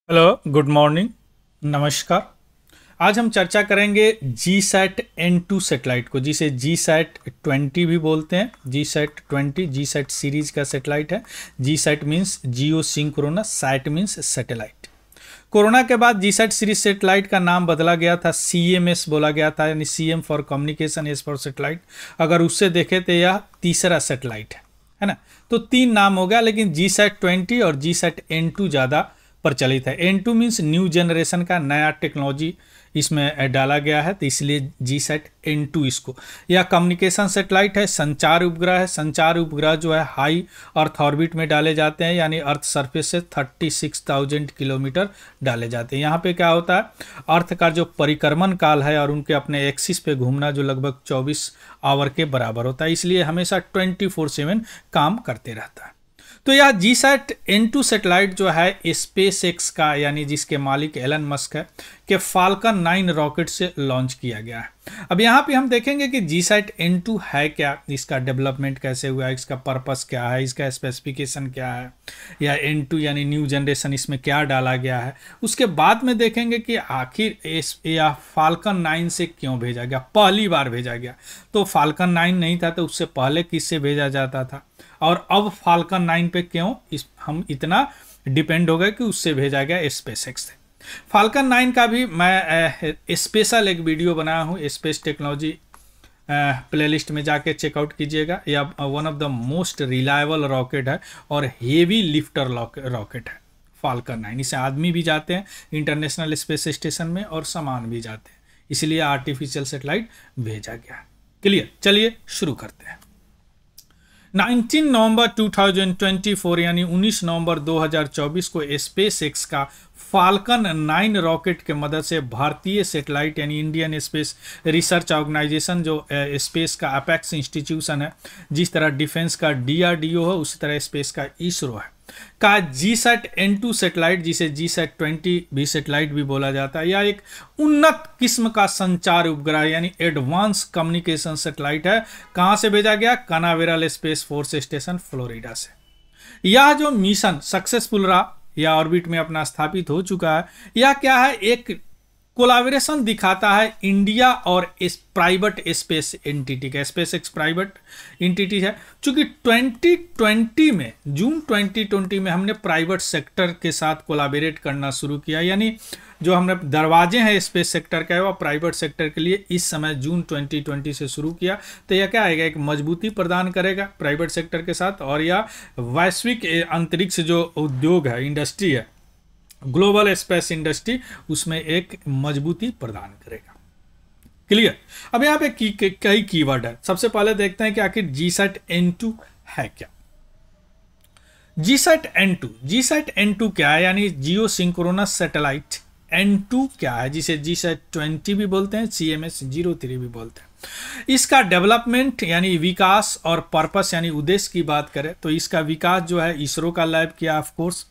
Hello, good morning, नमस्कार। आज हम चर्चा करेंगे GSAT-N2 सैटेलाइट को, जिसे GSAT-20 भी बोलते हैं। GSAT-20 GSAT सीरीज का सैटेलाइट है। GSAT means geosynchronous, sat means satellite. Corona के बाद GSAT सीरीज सैटेलाइट का नाम बदला गया था, CMS बोला गया था, यानी CM for communication, S for satellite. अगर उससे देखें तो यह तीसरा सैटेलाइट है ना। तो तीन नाम हो गया, लेकिन GSAT-20 और GSAT-N2 ज़्यादा प्रचलित है। N2 मीन्स न्यू जनरेशन का, नया टेक्नोलॉजी इसमें डाला गया है, तो इसलिए GSAT-N2 इसको। यह कम्युनिकेशन सैटेलाइट है, संचार उपग्रह है। संचार उपग्रह जो है हाई अर्थ ऑर्बिट में डाले जाते हैं, यानी अर्थ सरफेस से 36,000 किलोमीटर डाले जाते हैं। यहाँ पे क्या होता है, अर्थ का जो परिक्रमण काल है और उनके अपने एक्सिस पे घूमना जो लगभग 24 आवर के बराबर होता है, इसलिए हमेशा 24/7 काम करते रहता है। तो यह GSAT-N2 सैटेलाइट जो है स्पेसएक्स का, यानी जिसके मालिक एलन मस्क है, के फाल्कन 9 रॉकेट से लॉन्च किया गया है। अब यहाँ पे हम देखेंगे कि GSAT-N2 है क्या, इसका डेवलपमेंट कैसे हुआ है, इसका पर्पस क्या है, इसका स्पेसिफिकेशन क्या है, या N2 यानी न्यू जनरेशन इसमें क्या डाला गया है। उसके बाद में देखेंगे कि आखिर यह फाल्कन 9 से क्यों भेजा गया, पहली बार भेजा गया। तो फाल्कन 9 नहीं था तो उससे पहले किससे भेजा जाता था, और अब फाल्कन 9 पे क्यों हम इतना डिपेंड हो गए कि उससे भेजा गया स्पेसएक्स से। फाल्कन 9 का भी मैं स्पेशल एक वीडियो बनाया हूँ, स्पेस टेक्नोलॉजी प्लेलिस्ट में जाके चेकआउट कीजिएगा। यह one of the most reliable rocket है और हेवी लिफ्टर रॉकेट है फाल्कन 9। इसे आदमी भी जाते हैं इंटरनेशनल स्पेस स्टेशन में और सामान भी जाते हैं, इसलिए आर्टिफिशियल सैटेलाइट भेजा गया। क्लियर, चलिए शुरू करते हैं। 19 नवंबर 2024 यानी 19 नवंबर 2024 को स्पेसएक्स का फाल्कन 9 रॉकेट के मदद से भारतीय सैटेलाइट यानी इंडियन स्पेस रिसर्च ऑर्गेनाइजेशन, जो स्पेस का अपेक्स इंस्टीट्यूशन है, जिस तरह डिफेंस का DRDO है उसी तरह स्पेस का इसरो है, का GSAT-N2 सैटेलाइट, जिसे GSAT-20 भी सैटेलाइट भी बोला जाता है, यह एक उन्नत किस्म का संचार उपग्रह यानी एडवांस कम्युनिकेशन सैटेलाइट है। कहां से भेजा गया, कनावेरल स्पेस फोर्स स्टेशन फ्लोरिडा से। यह जो मिशन सक्सेसफुल रहा, यह ऑर्बिट में अपना स्थापित हो चुका है। यह क्या है, एक कोलाबोरेशन दिखाता है इंडिया और इस प्राइवेट स्पेस एंटिटी का। स्पेसएक्स प्राइवेट एंटिटी है, चूंकि 2020 में, जून 2020 में हमने प्राइवेट सेक्टर के साथ कोलाबोरेट करना शुरू किया, यानी जो हमने दरवाजे हैं स्पेस सेक्टर का वह प्राइवेट सेक्टर के लिए इस समय जून 2020 से शुरू किया। तो यह क्या आएगा, एक मजबूती प्रदान करेगा प्राइवेट सेक्टर के साथ, और यह वैश्विक अंतरिक्ष जो उद्योग है, इंडस्ट्री है, ग्लोबल स्पेस इंडस्ट्री, उसमें एक मजबूती प्रदान करेगा। क्लियर। अब यहाँ पे कई कीवर्ड है। सबसे पहले देखते हैं कि आखिर GSAT-N2 है क्या। GSAT-N2 क्या है, यानी जियो सिंक्रोनस सैटेलाइट। N2 क्या है, जिसे GSAT-20 भी बोलते हैं, CMS-03 भी बोलते हैं। इसका डेवलपमेंट यानी विकास और पर्पस यानी उद्देश्य की बात करें तो इसका विकास जो है इसरो का लैब किया, ऑफ कोर्स,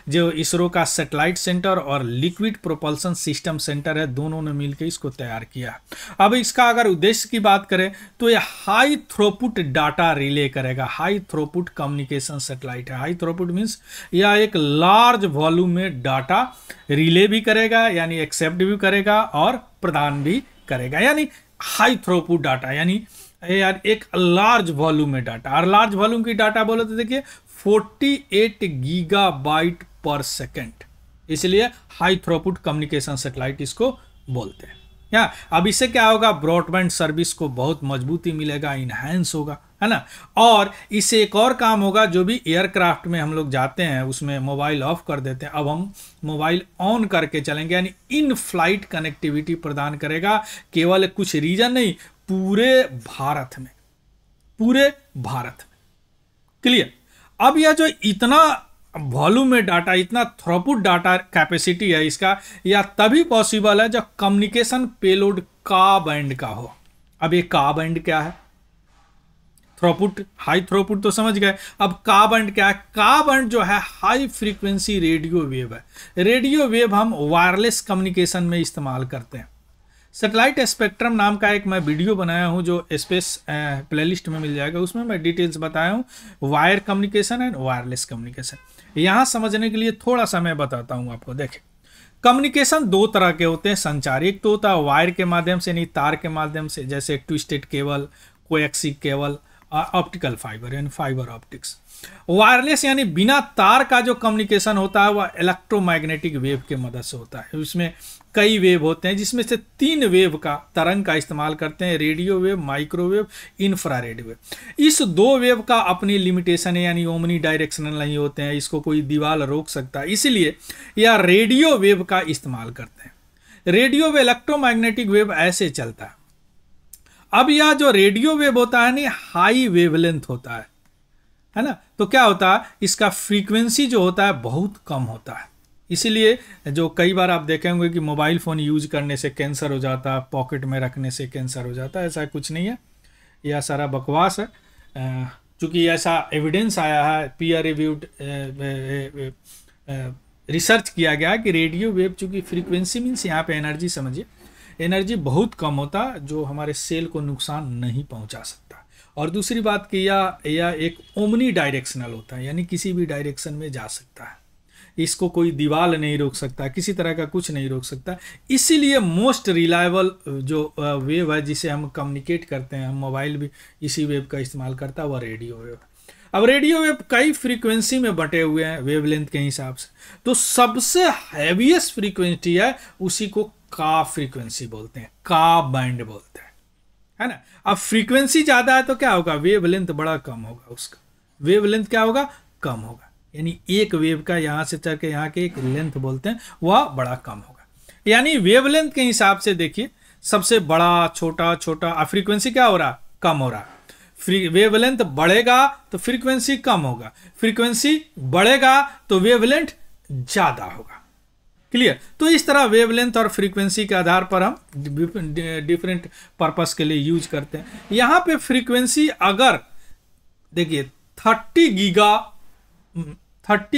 जो इसरो का सैटेलाइट सेंटर और लिक्विड प्रोपल्सन सिस्टम सेंटर है, दोनों ने मिलकर इसको तैयार किया। अब इसका अगर उद्देश्य की बात करें तो यह हाई थ्रोपुट डाटा रिले करेगा। हाई थ्रोपुट कम्युनिकेशन सैटेलाइट है। हाई थ्रोपुट मीन्स यह एक लार्ज वॉल्यूम में डाटा रिले भी करेगा, यानी एक्सेप्ट भी करेगा और प्रदान भी करेगा, यानी हाई थ्रोपुट डाटा, यानी यार एक लार्ज वॉल्यूम में डाटा। और लार्ज वॉल्यूम की डाटा बोले तो देखिए 48 गीगाबाइट पर सेकेंड, इसलिए हाई थ्रोपुट कम्युनिकेशन सैटेलाइट इसको बोलते हैं। या अब इससे क्या होगा, ब्रॉडबैंड सर्विस को बहुत मजबूती मिलेगा, इनहैंस होगा, है ना। और इससे एक और काम होगा, जो भी एयरक्राफ्ट में हम लोग जाते हैं उसमें मोबाइल ऑफ कर देते हैं, अब हम मोबाइल ऑन करके चलेंगे, यानी इन फ्लाइट कनेक्टिविटी प्रदान करेगा। केवल कुछ रीजन नहीं, पूरे भारत में, पूरे भारत में। क्लियर। अब यह जो इतना वॉल्यूम में डाटा, इतना थ्रोपुट डाटा कैपेसिटी है इसका, यह तभी पॉसिबल है जब कम्युनिकेशन पेलोड का बैंड का हो। अब ये का बैंड क्या है, थ्रोपुट, हाई थ्रोपुट तो समझ गए। अब का बैंड क्या है, का बैंड जो है हाई फ्रीक्वेंसी रेडियो वेव है। रेडियो वेव हम वायरलेस कम्युनिकेशन में इस्तेमाल करते हैं। सेटेलाइट स्पेक्ट्रम नाम का एक मैं वीडियो बनाया हूं जो स्पेस प्लेलिस्ट में मिल जाएगा, उसमें मैं डिटेल्स बताया हूं wire communication and wireless communication. यहाँ समझने के लिए थोड़ा सा मैं बताता हूं आपको। देखें, कम्युनिकेशन दो तरह के होते हैं संचार। एक तो होता है वायर के माध्यम से, यानी तार के माध्यम से, जैसे twisted cable, coaxial cable, optical fibre यानी फाइबर ऑप्टिक्स। वायरलेस यानी बिना तार का जो कम्युनिकेशन होता है वह इलेक्ट्रोमैग्नेटिक वेव के मदद से होता है। इसमें कई वेव होते हैं, जिसमें से 3 वेव का तरंग का इस्तेमाल करते हैं, radio wave, microwave, infrared wave. इस 2 वेव का अपनी लिमिटेशन है, यानी ओमनी डायरेक्शनल नहीं होते हैं, इसको कोई दीवार रोक सकता है, इसलिए यह रेडियो वेव का इस्तेमाल करते हैं। रेडियो वेव इलेक्ट्रोमैग्नेटिक वेव ऐसे चलता है। अब यह जो रेडियो वेव होता है ना, हाई वेवलेंथ होता है ना, तो क्या होता है, इसका फ्रीक्वेंसी जो होता है बहुत कम होता है। इसीलिए जो कई बार आप देखे होंगे कि मोबाइल फ़ोन यूज करने से कैंसर हो जाता है, पॉकेट में रखने से कैंसर हो जाता है, ऐसा कुछ नहीं है, यह सारा बकवास है। चूँकि ऐसा एविडेंस आया है, पीयर रिव्यूड रिसर्च किया गया कि रेडियो वेव चूँकि फ्रीक्वेंसी मीन्स यहाँ पे एनर्जी समझिए, एनर्जी बहुत कम होता जो हमारे सेल को नुकसान नहीं पहुंचा सकता। और दूसरी बात कि यह एक ओमनी डायरेक्शनल होता है, यानी किसी भी डायरेक्शन में जा सकता है, इसको कोई दीवार नहीं रोक सकता, किसी तरह का कुछ नहीं रोक सकता। इसीलिए मोस्ट रिलायबल जो वेव है जिसे हम कम्युनिकेट करते हैं, हम मोबाइल भी इसी वेव का इस्तेमाल करता है, वह रेडियो वेव। अब रेडियो वेव कई फ्रीक्वेंसी में बटे हुए हैं वेवलेंथ के हिसाब से, तो सबसे हैवीएस्ट फ्रीक्वेंसी है उसी को का फ्रीक्वेंसी बोलते हैं, का बैंड बोलते हैं, है ना। अब फ्रीक्वेंसी ज्यादा है तो क्या होगा, वेवलेंथ बड़ा कम होगा, उसका वेवलेंथ क्या होगा, कम होगा, यानी एक वेव का यहां से चल के यहाँ के एक लेंथ बोलते हैं, वह बड़ा कम होगा। यानी वेवलेंथ के हिसाब से देखिए, सबसे बड़ा, छोटा, छोटा, फ्रीक्वेंसी क्या हो रहा, कम हो रहा। वेवलेंथ बढ़ेगा तो फ्रीक्वेंसी कम होगा, फ्रीक्वेंसी बढ़ेगा तो वेवलेंथ ज्यादा होगा। क्लियर। तो इस तरह वेवलेंथ और फ्रीक्वेंसी के आधार पर हम डिफरेंट पर्पस के लिए यूज करते हैं। यहां पे फ्रीक्वेंसी अगर देखिए 30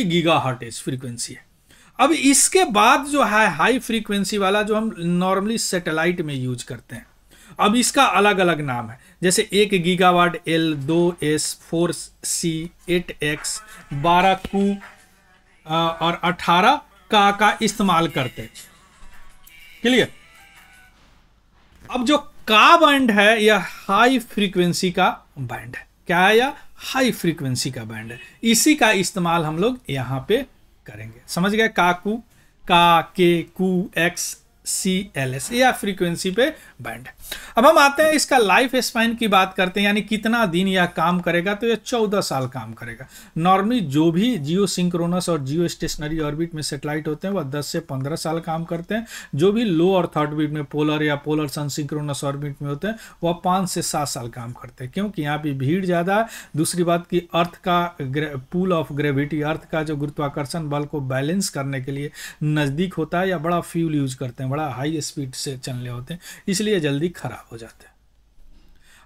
गीगा हर्ट्ज फ्रीक्वेंसी है। अब इसके बाद जो है हाई फ्रीक्वेंसी वाला जो हम नॉर्मली सैटेलाइट में यूज करते हैं, अब इसका अलग अलग नाम है, जैसे 1 gigawatt L, 2S, 4C, 8X, 12Q और 18 का इस्तेमाल करते हैं। क्लियर। अब जो का बैंड है यह हाई फ्रीक्वेंसी का बैंड है। क्या है, यह हाई फ्रीक्वेंसी का बैंड है, इसी का इस्तेमाल हम लोग यहां पे करेंगे। समझ गए, का कू, का के कू एक्स CLS या फ्रीक्वेंसी पे बैंड। अब हम आते हैं इसका लाइफ स्पैन की बात करते हैं, यानी कितना दिन यह काम करेगा, तो यह 14 साल काम करेगा। नॉर्मली जो भी जियो सिंक्रोनस और जियो स्टेशनरी ऑर्बिट में सैटेलाइट होते हैं वह 10 से 15 साल काम करते हैं। जो भी लो अर्थ ऑर्बिट में पोलर या पोलर सन सिंक्रोनस ऑर्बिट में होते हैं वह 5 से 7 साल काम करते हैं, क्योंकि यहाँ पे भीड़ ज़्यादा है। दूसरी बात की अर्थ का पुल ऑफ ग्रेविटी, अर्थ का जो गुरुत्वाकर्षण बल को बैलेंस करने के लिए नज़दीक होता है, या बड़ा फ्यूल यूज करते हैं, बड़ा हाई स्पीड से चलने होते हैं, इसलिए जल्दी खराब हो जाते हैं।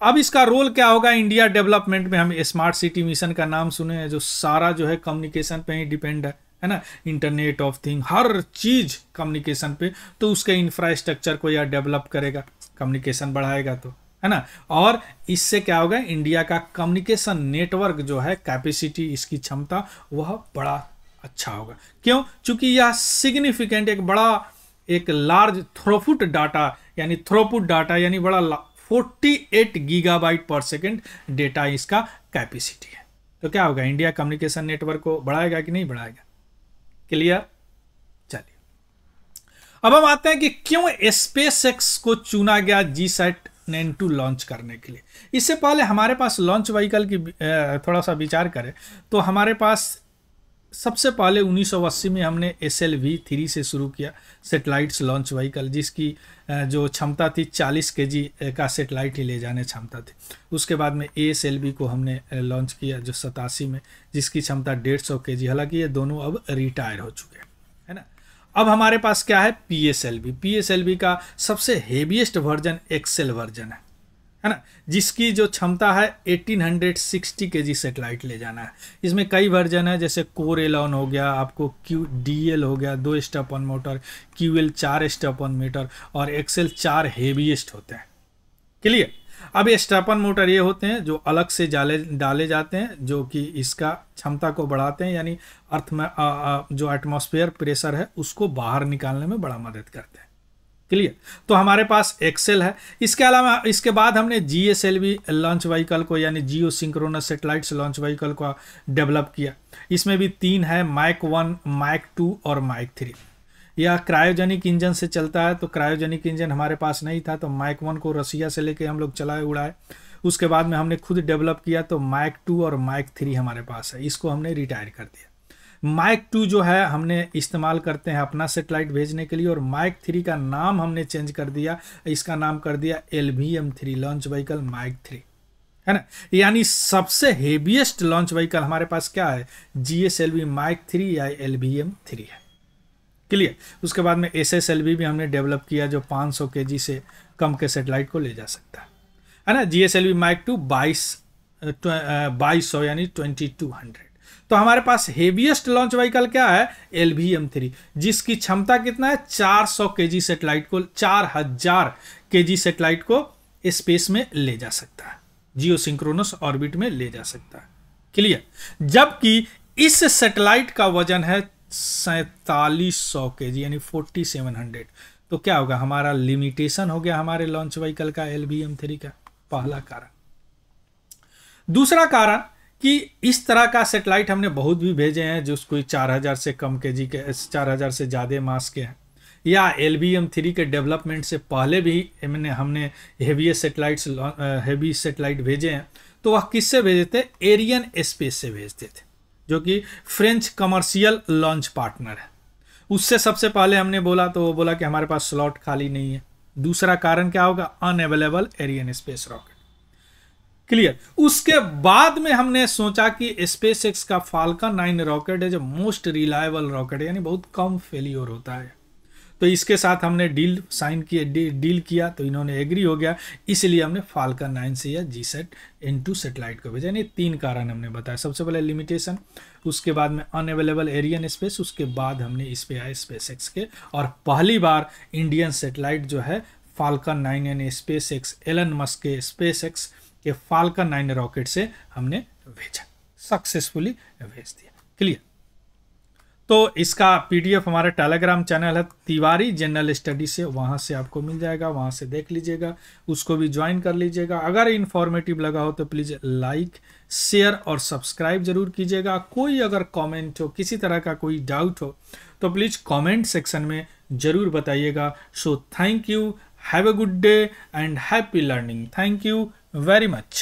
अब इसका रोल क्या होगा इंडिया डेवलपमेंट में? हम स्मार्ट सिटी मिशन का नाम सुने हैं, जो सारा जो है कम्युनिकेशन पे ही डिपेंड है ना, इंटरनेट ऑफ थिंग, हर चीज कम्युनिकेशन पे। तो उसके इंफ्रास्ट्रक्चर को यह डेवलप करेगा, कम्युनिकेशन बढ़ाएगा, तो है ना। और इससे क्या होगा, इंडिया का कम्युनिकेशन नेटवर्क जो है कैपेसिटी, इसकी क्षमता, वह बड़ा अच्छा होगा। क्यों? चूंकि यह सिग्निफिकेंट एक लार्ज थ्रोपुट डाटा, यानी थ्रोपुट डाटा यानी बड़ा 48 गीगाबाइट पर सेकेंड डेटा इसका कैपेसिटी है। तो क्या होगा, इंडिया कम्युनिकेशन नेटवर्क को बढ़ाएगा कि नहीं बढ़ाएगा? क्लियर। चलिए अब हम आते हैं कि क्यों SpaceX को चुना गया GSAT-9 लॉन्च करने के लिए। इससे पहले हमारे पास लॉन्च व्हीकल की थोड़ा सा विचार करें तो हमारे पास सबसे पहले 1980 में हमने SLV-3 से शुरू किया सेटेलाइट्स लॉन्च व्हीकल, जिसकी जो क्षमता थी 40 kg का सेटेलाइट ही ले जाने क्षमता थी। उसके बाद में ASLV को हमने लॉन्च किया जो 87 में, जिसकी क्षमता 150 kg। हालांकि ये दोनों अब रिटायर हो चुके हैं, है ना। अब हमारे पास क्या है, PSLV का सबसे हेवीएस्ट वर्जन एक्सेल वर्जन है, है ना, जिसकी जो क्षमता है 1860 केजी सेटेलाइट ले जाना है। इसमें कई वर्जन है, जैसे कोर एलॉन हो गया, आपको QDL हो गया 2 step on motor, QL 4 step on metre और XL 4 हेवीएस्ट होते हैं। क्लियर। अब ये स्टेप ऑन मोटर ये होते हैं जो अलग से डाले जाते हैं, जो कि इसका क्षमता को बढ़ाते हैं, यानी अर्थ में जो एटमॉस्फेयर प्रेशर है उसको बाहर निकालने में बड़ा मदद करते हैं। क्लियर। तो हमारे पास एक्सेल है। इसके अलावा इसके बाद हमने GSLV लॉन्च व्हीकल को, यानी जियो सिंक्रोनस सेटेलाइट्स लॉन्च व्हीकल को डेवलप किया। इसमें भी 3 है, माइक 1, माइक 2 और माइक 3। यह क्रायोजेनिक इंजन से चलता है, तो क्रायोजेनिक इंजन हमारे पास नहीं था, तो माइक 1 को रसिया से लेके हम लोग चलाए उड़ाए। उसके बाद में हमने खुद डेवलप किया, तो माइक 2 और माइक 3 हमारे पास है, इसको हमने रिटायर कर दिया। माइक 2 जो है हमने इस्तेमाल करते हैं अपना सेटेलाइट भेजने के लिए, और माइक 3 का नाम हमने चेंज कर दिया, इसका नाम कर दिया LVM-3 लॉन्च व्हीकल माइक 3, है ना। यानी सबसे हेवीएस्ट लॉन्च व्हीकल हमारे पास क्या है, GSLV माइक 3 या LVM-3 है। क्लियर। उसके बाद में SSLV भी हमने डेवलप किया, जो 500 kg से कम के सेटेलाइट को ले जा सकता है ना। GSLV माइक 2 2200 यानी 2200। तो हमारे पास हेवीएस्ट लॉन्च व्हीकल क्या है, LVM-3, जिसकी क्षमता कितना है, 400 kg सेटेलाइट को, 4000 kg सेटेलाइट को स्पेस में ले जा सकता है, जियो सिंक्रोनस ऑर्बिट में ले जा सकता है। क्लियर। जबकि इस सेटेलाइट का वजन है 4700 kg यानी 4700। तो क्या होगा, हमारा लिमिटेशन हो गया हमारे लॉन्च व्हीकल का LVM-3 का, पहला कारण। दूसरा कारण कि इस तरह का सेटेलाइट हमने बहुत भी भेजे हैं जो कोई 4000 से कम केजी के, 4000 से ज़्यादा मास के हैं, या LVM-3 के डेवलपमेंट से पहले भी हमने हेवी सेटेलाइट भेजे हैं। तो वह किससे भेजे थे, एरियन स्पेस से भेजते थे, जो कि फ्रेंच कमर्शियल लॉन्च पार्टनर है। उससे सबसे पहले हमने बोला, तो वो बोला कि हमारे पास स्लॉट खाली नहीं है। दूसरा कारण क्या होगा, unavailable Ariane space rocket. Clear. उसके बाद में हमने सोचा कि SpaceX का फाल्कन 9 रॉकेट है जो मोस्ट रिलायबल रॉकेट है, यानी बहुत कम फेलियर होता है। तो इसके साथ हमने डील साइन किया, डील किया, तो इन्होंने एग्री हो गया, इसलिए हमने फाल्कन 9 से या GSAT-N2 सेटेलाइट को भेजा। यानी 3 कारण हमने बताया, सबसे पहले लिमिटेशन, उसके बाद में अनअवेलेबल एरियन स्पेस, उसके बाद हमने इस पे आए SpaceX के, और पहली बार इंडियन सेटेलाइट जो है फाल्कन 9 यानी SpaceX एलन मस्क के SpaceX के फाल्कन 9 रॉकेट से हमने भेजा, सक्सेसफुली भेज दिया। क्लियर। तो इसका PDF हमारे टेलीग्राम चैनल है तिवारी जनरल स्टडी से, वहाँ से आपको मिल जाएगा, वहाँ से देख लीजिएगा, उसको भी ज्वाइन कर लीजिएगा। अगर इन्फॉर्मेटिव लगा हो तो प्लीज़ लाइक, शेयर और सब्सक्राइब जरूर कीजिएगा। कोई अगर कमेंट हो, किसी तरह का कोई डाउट हो, तो प्लीज़ कमेंट सेक्शन में ज़रूर बताइएगा। So thank you, have a good day and happy learning. Thank you very much.